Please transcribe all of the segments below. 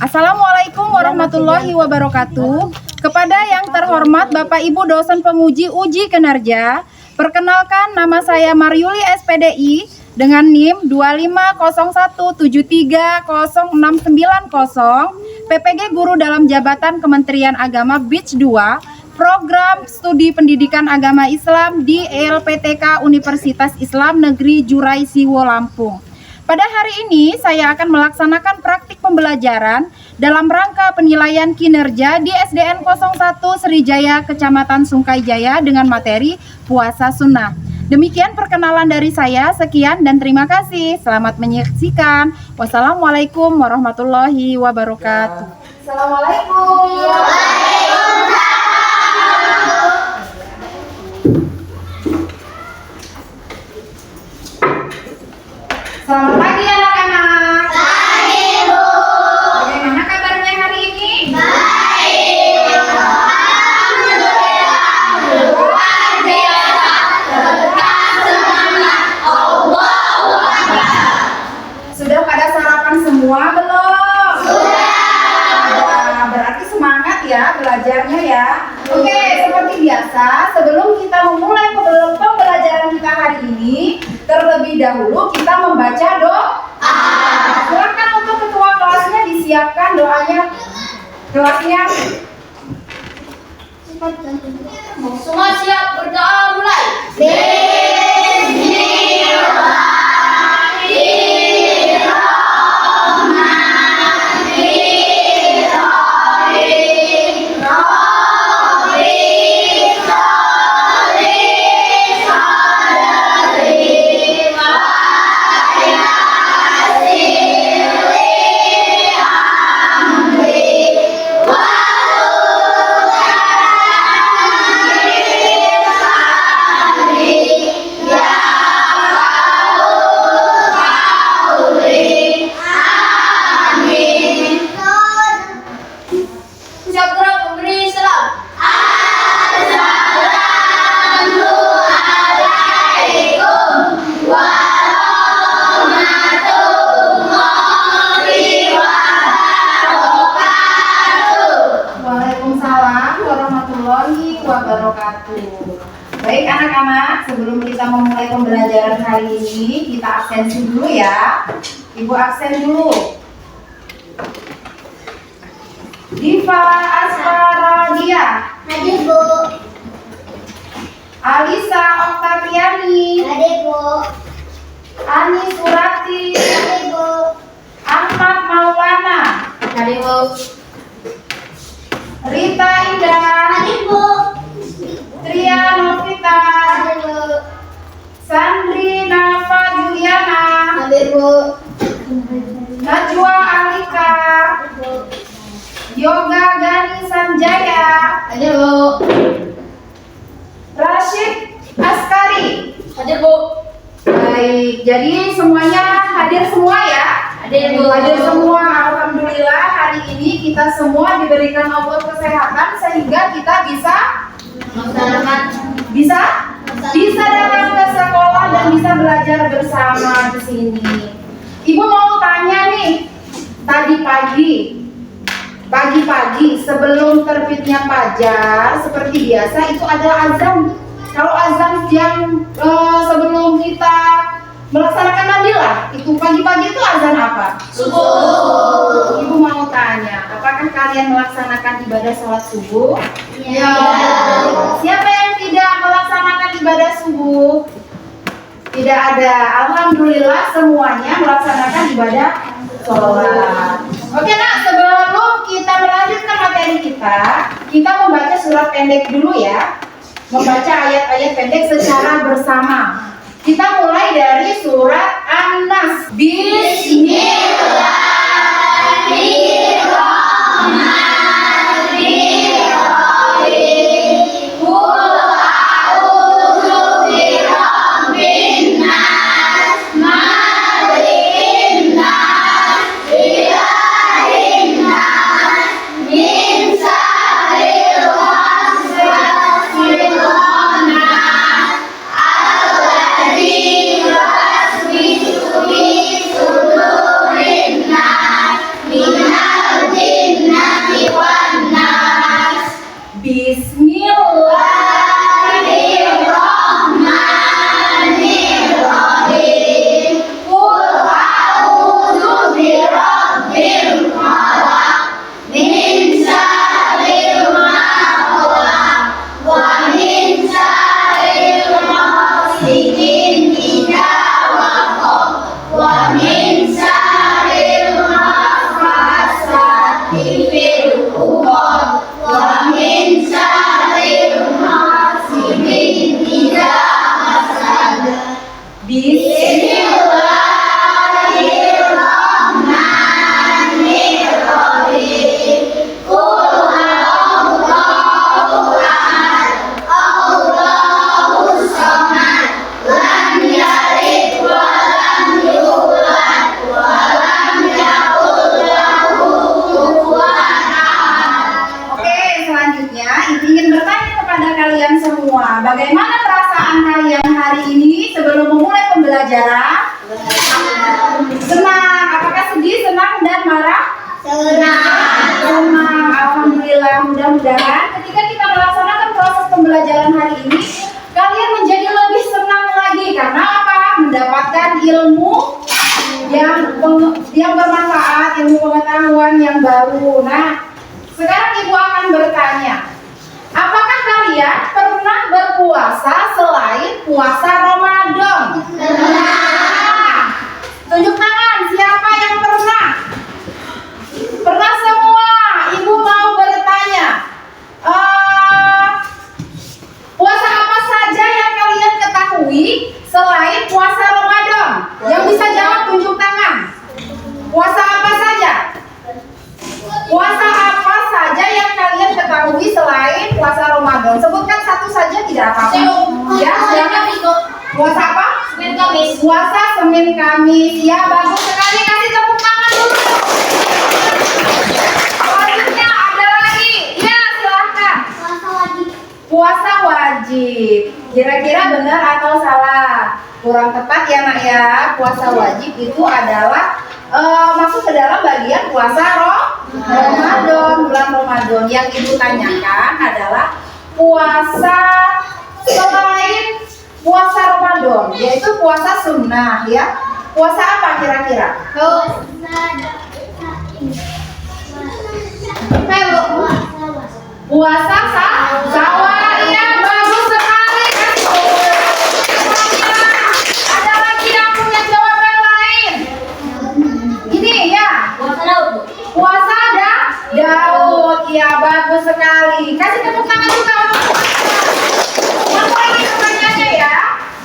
Assalamualaikum warahmatullahi wabarakatuh. Kepada yang terhormat Bapak Ibu dosen penguji uji kinerja, perkenalkan nama saya Maryuli SPDI dengan NIM 25017306990, PPG Guru dalam Jabatan Kementerian Agama Batch 2, Program Studi Pendidikan Agama Islam di ELPTK Universitas Islam Negeri Jurai Siwo, Lampung. Pada hari ini saya akan melaksanakan praktik pembelajaran dalam rangka penilaian kinerja di SDN 01 Srijaya, Kecamatan Sungkaijaya dengan materi puasa sunnah. Demikian perkenalan dari saya, sekian dan terima kasih. Selamat menyaksikan. Wassalamualaikum warahmatullahi wabarakatuh. Assalamualaikum. Selamat pagi anak-anak. Baik, Bu. Bagaimana kabarnya hari ini? Baik. Alhamdulillah. Luar biasa. Tetap semangat. Allahu Akbar. Sudah pada sarapan semua belum? Sudah. Wah, berarti semangat ya belajarnya ya. Oke, seperti biasa, sebelum kita memulai pembelajaran kita hari ini, terlebih dahulu kita membaca doa. Silakan untuk ketua kelasnya disiapkan doanya. Kelasnya. Semua siap berdoa mulai. Siap gerak memberi salam. Assalamualaikum warahmatullahi wabarakatuh. Waalaikumsalam warahmatullahi wabarakatuh. Baik anak-anak, sebelum kita memulai pembelajaran hari ini, kita absensi dulu ya. Ibu absen dulu. Diva Asparadia, Hadir, Bu. Alisa Oktaviani, Hadir, Bu. Ani Surati, Hadir, Bu. Ahmad Maulana, Hadir, Bu. Rita Indah, Hadir, Bu. Tria Novita, Hadir, Bu. Sandri Nafa Juliana, Hadir, Bu. Najwa Alika, Yoga Gani Sanjaya, Hadir, Bu. Rashid Askari. Hadir, Bu. Baik, jadi semuanya hadir semua ya? Hadir, Bu. Hadir semua. Alhamdulillah hari ini kita semua diberikan Allah kesehatan sehingga kita bisa Melaksanakan datang ke sekolah dan bisa belajar bersama di sini. Ibu mau tanya nih, tadi pagi sebelum terbitnya fajar seperti biasa itu ada azan. Kalau azan yang sebelum kita melaksanakan nadilah, itu pagi-pagi itu azan apa? subuh. Ibu mau tanya, apakah kalian melaksanakan ibadah sholat subuh? Ya. Siapa yang tidak melaksanakan ibadah subuh? Tidak ada. Alhamdulillah semuanya melaksanakan ibadah sholat. Oke nak, sebelum kita melanjutkan materi kita membaca surat pendek dulu ya. Membaca ayat-ayat pendek secara bersama. Kita mulai dari surat An-Nas. Bismillahirrahmanirrahim. Qul a'udzu birabbin nas, malikin nas, ilahin nas, min syarril waswasil khannas, alladzi yuwaswisu fi sudurin nas, yang baru. Nah, sekarang Ibu akan bertanya, apakah kalian pernah berpuasa selain puasa Ramadan? Nah, tunjuk tangan, siapa yang pernah? Pernah semua. Ibu mau bertanya, puasa apa saja yang kalian ketahui selain puasa Ramadan? Yang bisa jawab tunjuk tangan. Puasa apa saja? Puasa apa saja yang kalian ketahui selain puasa Ramadan? Sebutkan satu saja, tidak apa-apa. Ya, silakan. Puasa apa? Senin Kamis. Puasa Senin Kamis. Ya, bagus sekali. Kasih tepuk tangan dulu. Selanjutnya ada lagi. Ya, silahkan. Puasa wajib. Puasa wajib. Kira-kira benar atau salah? Kurang tepat ya nak ya. Puasa wajib itu adalah masuk ke dalam bagian puasa Ramadan, bulan Ramadan. Yang Ibu tanyakan adalah puasa selain puasa Ramadan, yaitu puasa sunnah ya. Puasa apa kira-kira? Puasa sawal. Ya, bagus sekali. Ada lagi yang punya jawaban lain? Ini ya. Puasa laut. Puasa Daud. Ya, bagus sekali. Kasih tepuk tangan juga. Yang lagi pertanyaannya ya.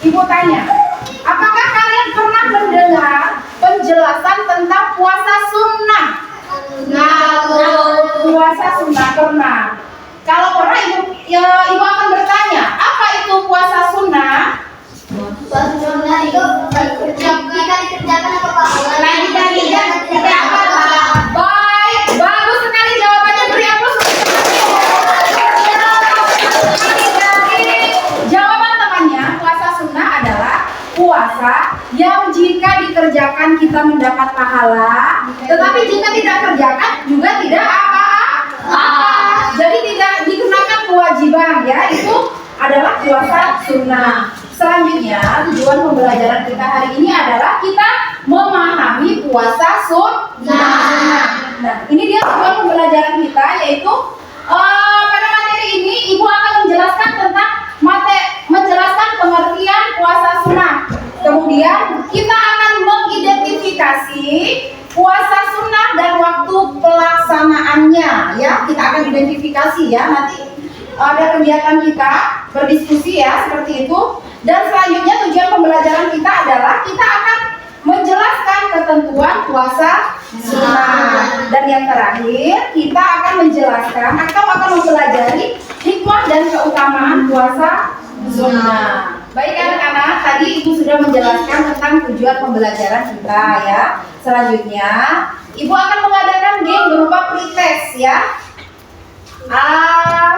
Ibu tanya, apakah kalian pernah mendengar penjelasan tentang puasa sunnah? Puasa sunnah pernah. Kalau pernah ibu akan bertanya, apa itu puasa sunnah? Puasa sunnah itu kita dikerjakan apa pahala? Kita apa? Baik, bagus sekali jawabannya. Beri aplaus. Jawaban temannya, puasa sunnah adalah puasa yang jika dikerjakan kita mendapat pahala, tetapi jika tidak kerjakan juga tidak apa-apa. Jadi tidak dikenakan kewajiban ya, itu adalah puasa sunnah. Selanjutnya tujuan pembelajaran kita hari ini adalah kita memahami puasa sunnah. Nah, ini dia tujuan pembelajaran kita, yaitu pada materi ini Ibu akan menjelaskan tentang menjelaskan pengertian puasa sunnah. Kemudian kita akan mengidentifikasi puasa sunnah dan waktu pelaksanaannya ya. Kita akan identifikasi ya, nanti ada kegiatan kita berdiskusi ya, seperti itu. Dan selanjutnya tujuan pembelajaran kita adalah kita akan menjelaskan ketentuan puasa sunnah. Dan yang terakhir kita akan menjelaskan atau akan mempelajari hikmah dan keutamaan puasa sunnah. Baik anak-anak, tadi Ibu sudah menjelaskan tentang tujuan pembelajaran kita ya. Selanjutnya Ibu akan mengadakan game berupa pretest ya.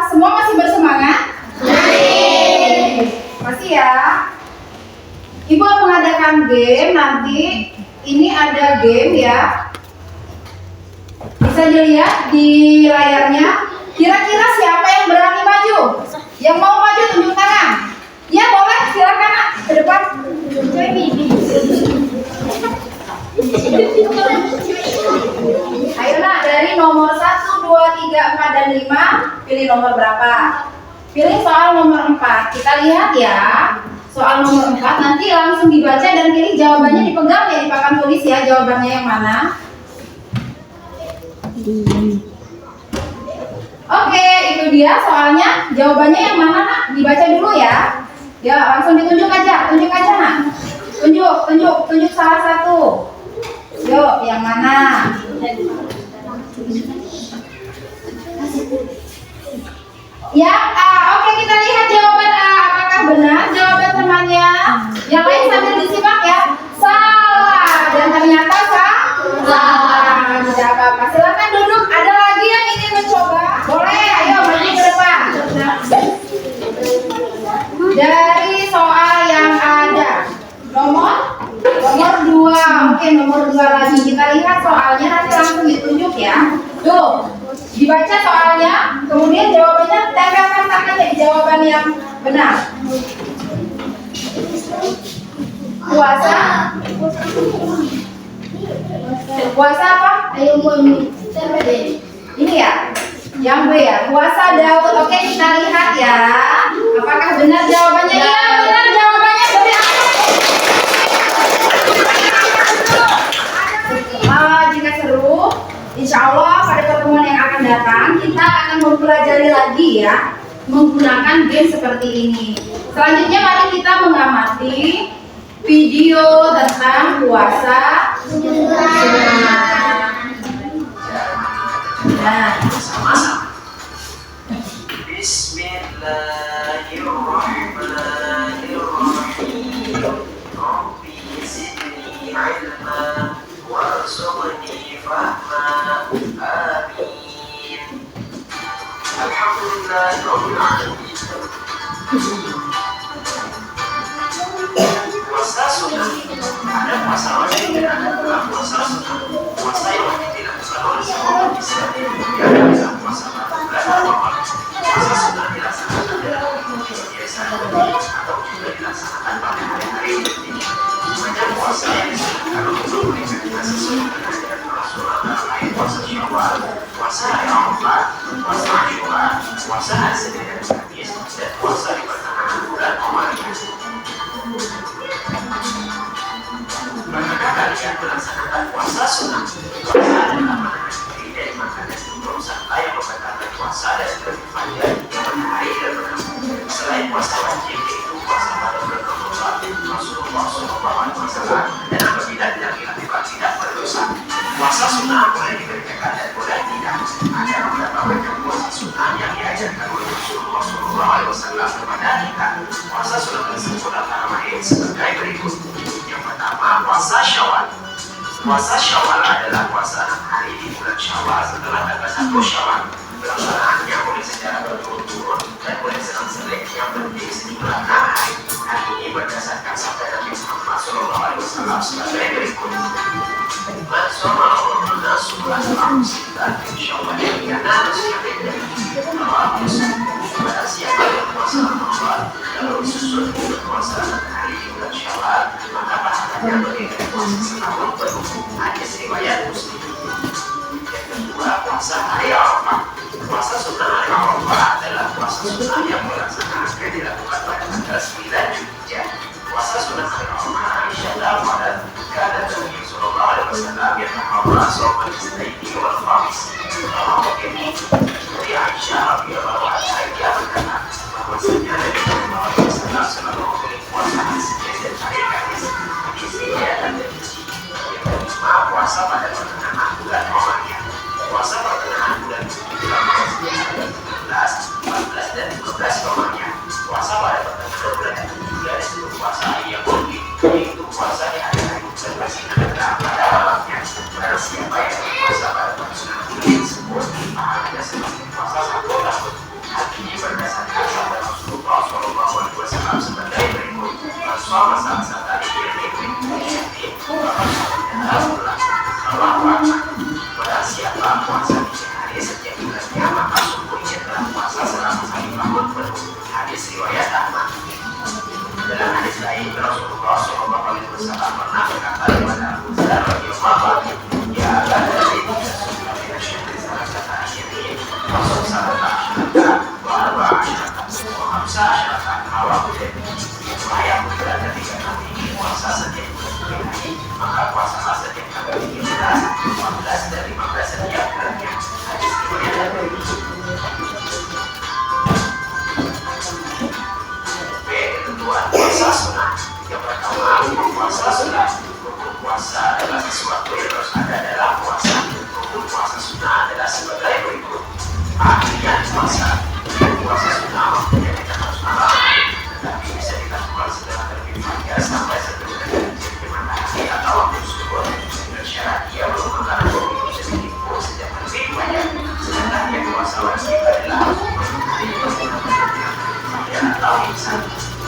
Semua masih bersemangat? Masih ya. Ibu akan mengadakan game nanti. Ini ada game ya. Bisa dilihat di layarnya. Kira-kira siapa yang berani maju? Yang mau maju tunjuk tangan. Ya boleh, silakan nak ke depan. Ayo nak, dari nomor 1, 2, 3, 4, dan 5 pilih nomor berapa? Pilih soal nomor 4. Kita lihat ya. Soal nomor 4 nanti langsung dibaca dan pilih jawabannya, dipegang ya di papan tulis ya, jawabannya yang mana. Oke, itu dia soalnya. Jawabannya yang mana nak? Dibaca dulu ya. Ya, langsung ditunjuk aja. Tunjuk aja nak. Tunjuk salah satu. Yuk, yang mana? Ya, oke, kita lihat jawaban A. Apakah benar jawaban temannya? Yang lain sambil disimak ya. Salah. Dan ternyata salah. Tidak apa-apa. Silakan duduk. Ada lagi yang ingin mencoba? Boleh, ayo maju ke depan. Dari soal yang ada nomor 2. Oke, nomor 2 lagi. Kita lihat soalnya, nanti langsung ditunjuk ya. Tuh, dibaca soalnya, kemudian jawabannya tempelkan tangannya di jawaban yang benar. Puasa Puasa apa? Ayo mami. Terus Ini ya? Yang B ya? Puasa Daud. Oke, kita lihat ya. Apakah benar jawabannya? Iya, benar jawabannya. Beri jika seru, insya Allah pada pertemuan yang akan datang kita akan mempelajari lagi ya menggunakan game seperti ini. Selanjutnya mari kita mengamati video tentang puasa sunnah. Nah, Bismillahirrahmanirrahim. Rabbi zidni ilma warzuqni fahma. Amin. Alhamdulillahirabbil alamin. Puasa sunnah. Ada puasa wajib dan ada puasa sunnah. Puasa yang wajib dilakukan oleh semua umat Islam. Yang adalah puasa bulan Ramadan. Puasa sunnah dilaksanakan dalam mengikuti kebiasaan atau juga dilaksanakan pada hari-hari penting. Banyak puasa yang disunahkan untuk memberikan kita sesuai dengan ajaran Rasulullah dalam ayat puasa Syawal, puasa hari Arafah, puasa Asyura, puasa hari Senin dan Kamis, dan puasa di pertengahan bulan Ramadan. Manakah kalian melaksanakan puasa sunnah? Puasa adalah menahan diri dari makanan sebelum serta yang membatalkan puasa dan berfajar yang matahari terbenam. Selain puasa wajib yaitu puasa pada bulan Ramadan, Rasulullah SAW dan apabila tidak dilakukan tidak berdosa. Puasa sunnah boleh dikerjakan dan boleh tidak. Ada beberapa macam puasa sunnah yang diajarkan oleh Rasulullah SAW kepada kita. Puasa sunnah tersebut antara lain sebagai berikut. Yang pertama, puasa Syawal. Puasa Syawal adalah puasa 6 hari di bulan Syawal setelah tanggal 1 Syawal. Pelaksanaannya boleh secara berturut-turut dan boleh selang-seling, yang penting sejumlah 6 hari. Hal ini berdasarkan sabda Nabi Muhammad SAW sebagai berikut. Man shoma Ramadan subhanahu Syawal karena siapa pada siapa yang puasa Ramadan lalu disusul dengan puasa 6 hari di bulan Syawal, maka pahalanya bagaikan puasa setahun penuh. Hadis riwayat Muslim. Yang kedua, puasa hari Arafah. Puasa sunnah hari Arafah adalah puasa sunnah yang melaksanakan dilakukan pada tanggal 9 Zulhijjah. Puasa sunnah hari Arafah insyaallah pada karena Nabi sallallahu alaihi wasallam yang menghafal sholat Isnaini wal Khamis. Begini, dari Aisyah radhiyallahu anha dia berkata bahwasanya Nabi sallallahu alaihi wasallam selalu memilih puasa hari Senin dan hari Kamis. Hadis ini ada terisi. Yang kelima, puasa pada pertengahan bulan Ramadan. Puasa pertengahan bulan Ramadan 13, 14 dan 15 Ramadan. Puasa pada pertengahan bulan ketiga disebut puasa yang wajib, yaitu puasa di hari-hari berpasang pada malamnya. Barang siapa yang berpuasa pada pertengahan bulan tersebut, pahalanya seperti puasa 1 tahun. Hal ini berdasarkan sabda Rasulullah SAW sebagai berikut. Rasulullah SAW Barang siapa puasa di hari setiap bulannya, maka sungguhnya telah puasa selama 1 tahun penuh. Hadis riwayat Ahmad. Dalam hadis lain, Rasulullah SAW pernah berkata kepada Abu Dzar radhiyallahu anhu, "Ya Aba Dzar, sunnah min asy-syahri salasata asyrin, wa salata asyratan, wa arba'a asyratan, wa khamsa asyratan." Rawahu Tirmidzi. Wahai Abu Dzar, ketika kamu ingin puasa setiap bulan hari, maka puasalah setiap tanggal 13, 14 dan 15 setiap bulannya. Hadis riwayat Tirmidzi. Puasa sunnah. Yang pertama, puasa sunnah. Hukum puasa adalah sesuatu yang harus ada dalam puasa. Hukum puasa sunnah adalah sebagai berikut. Artian puasa. Puasa sunnah maksudnya kita harus malam, tetapi bisa dilakukan setelah terbit fajar sampai sebelum terbenam matahari atau waktu zuhur. Dengan syarat ia belum makan atau minum sedikit pun sejak terbit fajar. Sedangkan yang puasa wajib adalah harus hari pertengahan fajar atau imsak.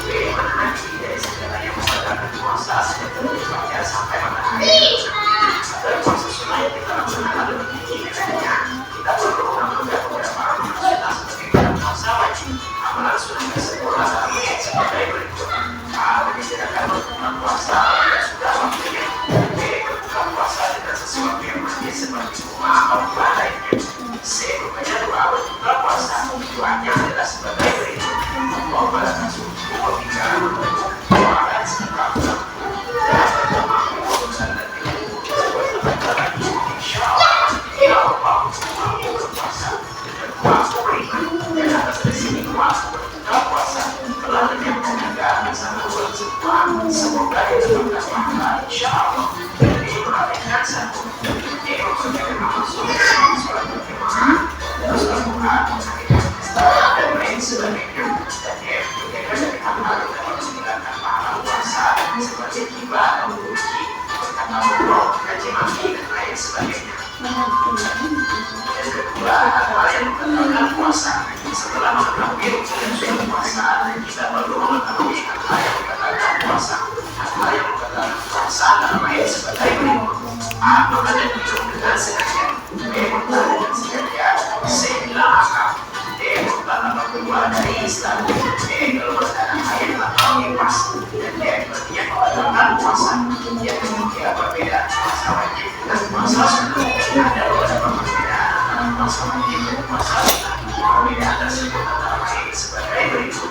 Menahan diri dari segala yang membatalkan puasa sejak terbit fajar sampai matahari terbenam. Agar puasa sunnah yang kita laksanakan lebih tinggi nilainya, kita perlu mengamalkan beberapa amalan sunnah sebagai pada puasa wajib. Amalan sunnah tersebut adalah sebagai berikut. A. Menyediakan berbuka puasa yang sudah waktunya. B. Berbuka puasa masalah ini masalah perbedaan tersebut antara lain sebagai berikut.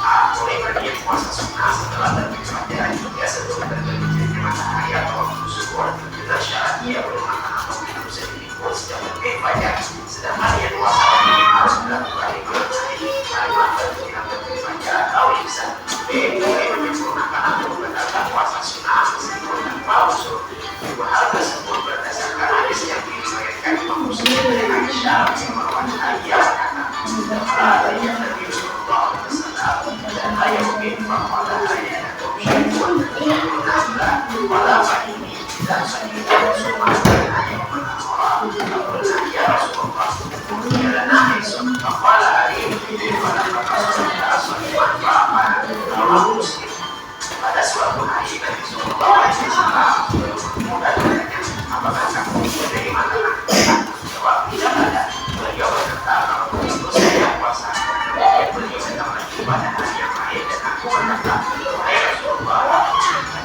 A. Boleh bagi puasa sunnah setelah terbit matahari biasa terbit dari matahari atau waktu zuhur dengan syarat ia boleh makan atau minum sedikit pun sejak terbit fajar. Sedangkan yang puasa ini harus dilakukan di bulan hari malam terbilang terbit fajar atau imsak. B. Boleh menyempurnakan atau membatalkan puasa sunnah meskipun tanpa usul. Dua hal tersebut berdasarkan hadis yang diriwayatkan Imam Muslim dari Aisyah yang mengatakan ia berkata, yang Nabi Sallallahu Alaihi Wasallam dan ayat mungkin pada ayat atau syaitan yang menambah pada pagi ini dan sekitar semua dan hanya orang ya Rasulullah kemudian esok pada hari ini pada Rasulullah Sallallahu Muslim pada suatu hari Nabi Sallallahu Alaihi Wasallam apakah kamu dari mana? Jawab tidak ada. Beliau berkata kalau itu saya puasa. Beliau sedang lagi pada hari yang lain dan aku berkata wahai Rasulullah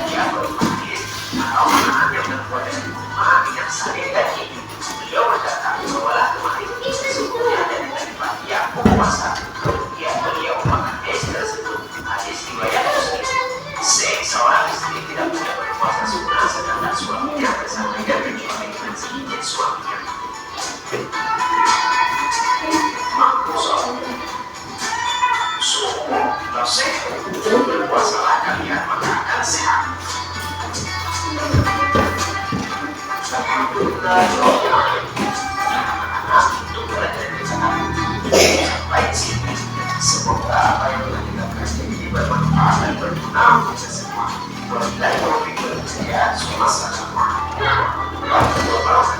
dia berhadis atau makanan yang terbuat dari kurma minyak sari dan ini. Beliau berkata bawalah kemarin sesungguhnya dari tadi pagi aku puasa. Kemudian beliau makan es tersebut. Hadis riwayat Muslim. Seorang istri tidak boleh berpuasa sunnah sedangkan suaminya bersamanya kecuali dengan seizin suaminya. Maksud suhu dosen berpuasalah kalian maka akan sehat. Untuk belajar dari sana sampai sini semoga apa yang telah kita pelajari ini bermanfaat dan berguna untuk kita semua. Wabillahi taufiq wal hidayah. Wassalamualaikum warahmatullahi wabarakatuh.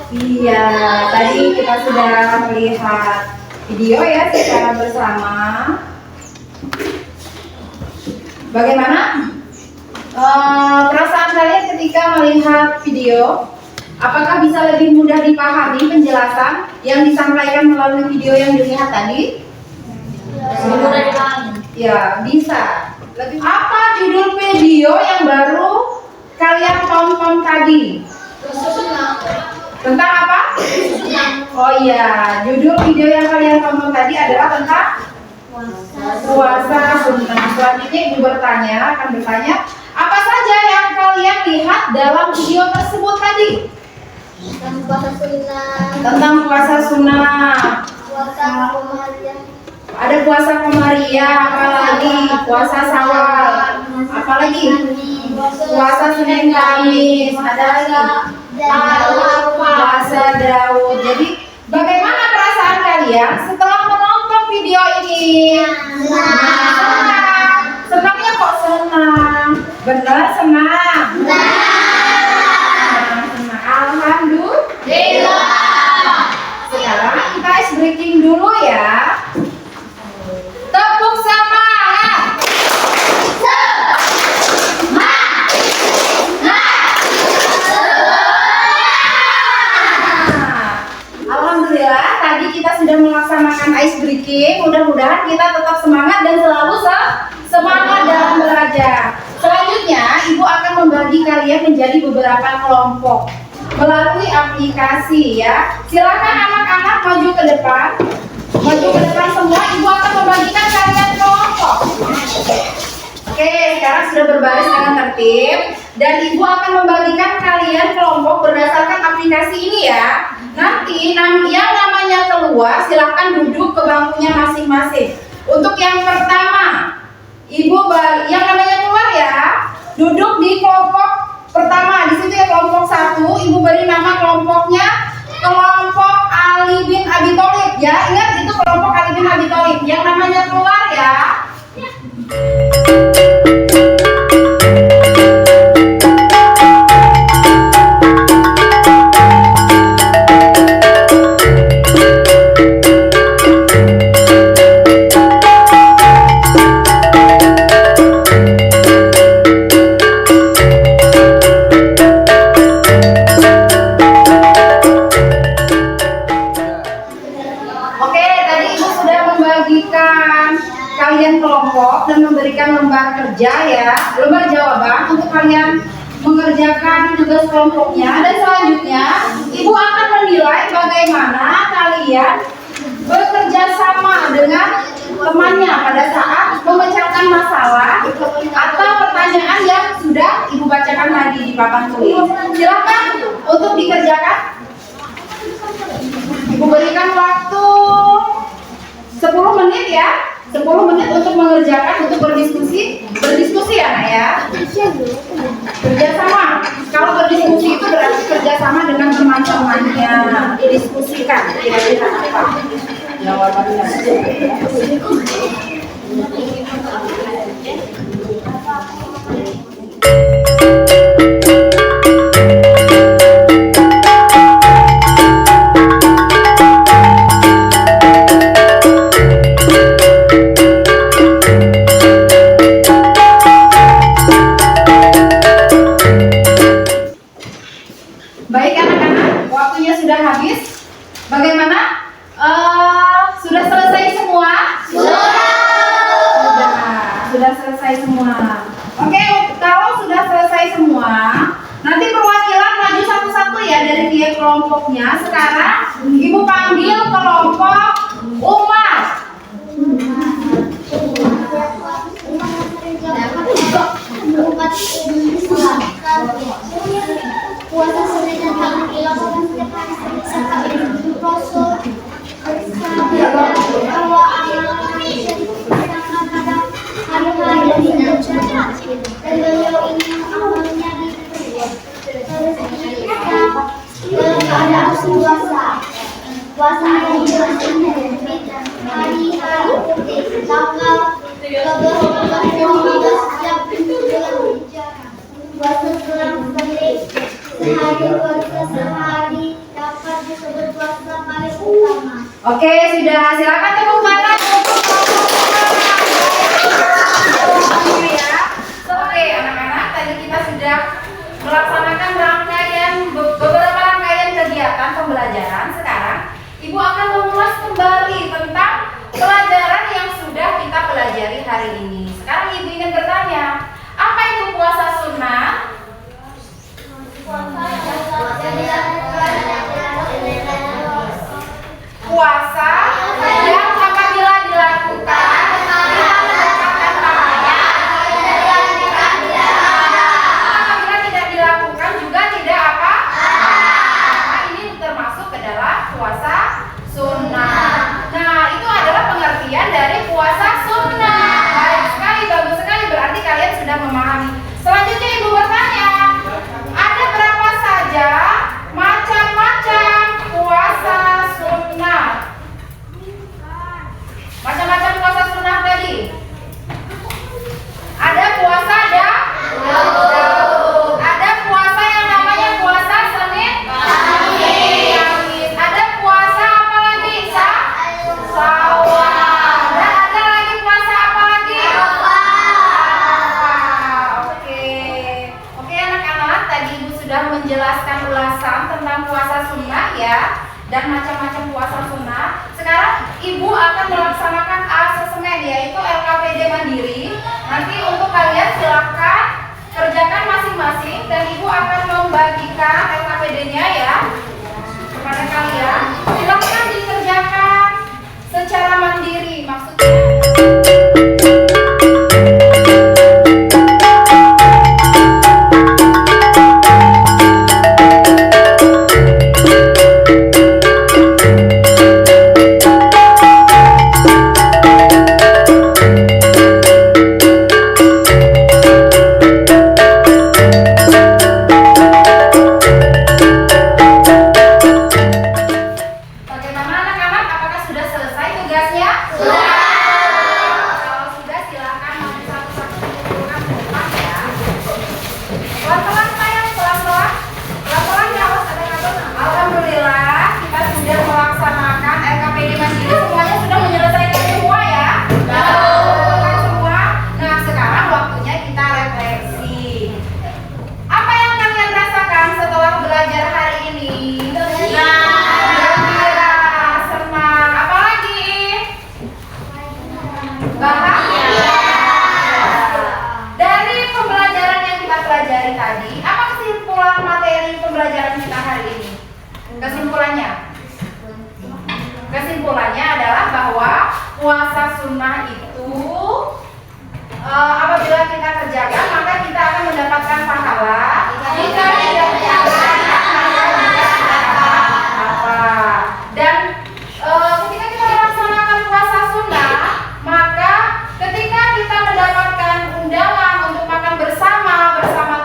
Iya, tadi kita sudah melihat video ya secara bersama. Bagaimana perasaan kalian ketika melihat video? Apakah bisa lebih mudah dipahami penjelasan yang disampaikan melalui video yang dilihat tadi? Ya, bisa. Apa judul video yang baru kalian tonton tadi? Tentang apa? Oh iya, judul video yang kalian tonton tadi adalah tentang puasa sunnah. Selanjutnya Ibu akan bertanya, apa saja yang kalian lihat dalam video tersebut tadi? Tentang puasa sunnah. Tentang puasa sunnah. Puasa Komariah. Ada puasa Komariah, apalagi puasa Syawal, apalagi puasa Senin Kamis, ada lagi puasa Daud. Jadi bagaimana perasaan kalian setelah menonton video ini? Senangnya kok senang? Benar senang? Alhamdulillah. Sekarang kita ice breaking dulu ya. Tepuk semangat. Alhamdulillah tadi kita sudah melaksanakan ice breaking. Mudah-mudahan kita tetap semangat dan selalu semangat dalam belajar. Selanjutnya Ibu akan membagi kalian menjadi beberapa kelompok melalui aplikasi ya. Silakan anak-anak maju ke depan. Maju ke depan semua. Ibu akan membagikan kalian kelompok. Oke, sekarang sudah berbaris dengan tertib dan Ibu akan membagikan kalian kelompok berdasarkan aplikasi ini ya. Nanti yang namanya keluar silahkan duduk ke bangkunya masing-masing. Untuk yang pertama, Ibu yang namanya keluar ya, duduk di kelompok pertama. Di situ ya kelompok 1, Ibu beri nama kelompoknya kelompok Ali bin Abi Thalib ya. Ingat itu kelompok Ali bin Abi Thalib. Yang namanya keluar ya. Kalian kelompok dan memberikan lembar kerja ya, lembar jawaban untuk kalian mengerjakan tugas kelompoknya, dan selanjutnya Ibu akan menilai bagaimana kalian bekerja sama dengan temannya pada saat memecahkan masalah atau pertanyaan yang sudah Ibu bacakan tadi di papan tulis. Silakan untuk dikerjakan. Ibu berikan waktu 10 menit ya. 10 menit untuk mengerjakan, untuk berdiskusi ya nak ya. Kerjasama. Kalau berdiskusi itu berarti kerjasama dengan teman-temannya. Didiskusikan kira-kira apa jawabannya. Baik anak-anak, waktunya sudah habis. Bagaimana? Sudah selesai semua? Sudah selesai semua. Oke, kalau sudah selesai semua, nanti perwakilan maju satu-satu ya dari tiap kelompoknya. Sekarang Ibu panggil kelompok Umar. Puasa Senin dan Kamis dilakukan setiap hari Senin sampai Idul Fitri bahwa amalan manusia diperkirakan pada hari-hari dinanti dan beliau ingin amalnya dalam keadaan puasa. Puasa ada di hari-hari putih tanggal 12 jam puasa selang sehari puasa sehari dapat disebut puasa paling utama. Oke, sudah. Silakan tepuk tangan untuk ya. Oke, anak-anak, tadi kita sudah melaksanakan beberapa rangkaian kegiatan pembelajaran. Sekarang Ibu akan mengulas kembali tentang pelajaran yang sudah kita pelajari hari ini. Sekarang Ibu ingin bertanya, apa itu puasa sunnah? Puasa yang apabila dilakukan mendapatkan pahala, apabila tidak dilakukan juga tidak apa? Nah, ini termasuk ke dalam puasa sunnah. Nah, itu adalah pengertian dari puasa sunnah. Baik sekali, bagus sekali, berarti kalian sudah memahami. Selanjutnya Ibu bertanya, ada berapa saja macam-macam puasa sunnah? Macam-macam puasa sunnah tadi. Ada puasa Daud. Ada puasa yang namanya puasa Senin Kamis. Ada puasa apa lagi? Syawal. Dan ada lagi puasa apa lagi? Oke anak-anak, tadi Ibu sudah menjelaskan ulasan tentang puasa sunnah ya, dan macam-macam puasa sunnah. Sekarang Ibu akan melaksanakan asesmen, yaitu LKPD mandiri. Nanti untuk kalian silahkan kerjakan masing-masing, dan Ibu akan membagikan LKPD-nya ya kepada kalian. Silahkan dikerjakan secara mandiri, maksudnya. Dari pembelajaran yang kita pelajari tadi, kesimpulannya? Kesimpulannya adalah bahwa puasa sunnah itu apabila kita kerjakan maka kita akan mendapatkan pahala. Jika tidak kerjakan maka tidak apa. Dan ketika kita melaksanakan puasa sunnah, maka ketika kita mendapatkan undangan untuk makan bersama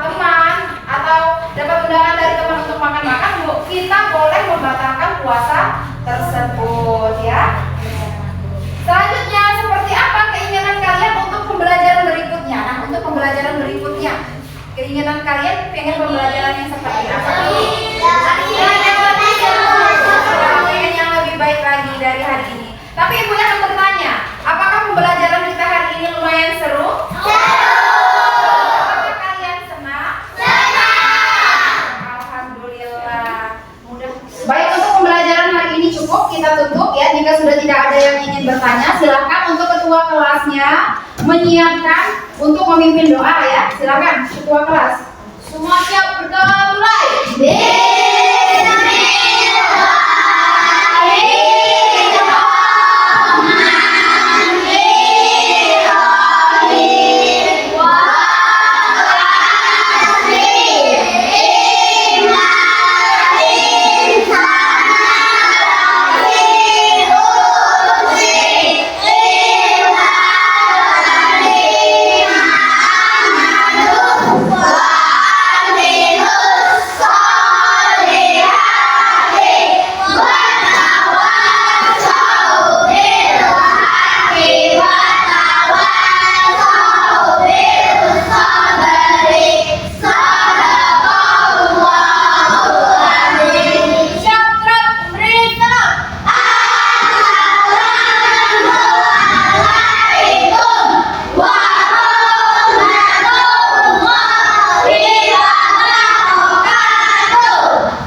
teman atau dapat undangan dari teman untuk makan-makan, kita boleh membatalkan puasa tersebut ya. Selanjutnya, seperti apa keinginan kalian untuk pembelajaran berikutnya? Nah, untuk pembelajaran berikutnya, keinginan kalian pengen pembelajaran yang seperti apa? Pengen yang lebih baik lagi dari hari ini. Tapi ibu akan bertanya, apakah pembelajaran kita hari ini lumayan seru? Apakah kalian senang? Alhamdulillah. Baik, untuk pembelajaran hari ini cukup, kita tutup ya. Jika sudah tidak ada yang ingin bertanya, silakan untuk ketua kelasnya menyiapkan untuk memimpin doa ya. Silakan ketua kelas. Semua siap berdoa mulai.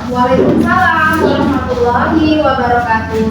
Waalaikumsalam warahmatullahi wabarakatuh.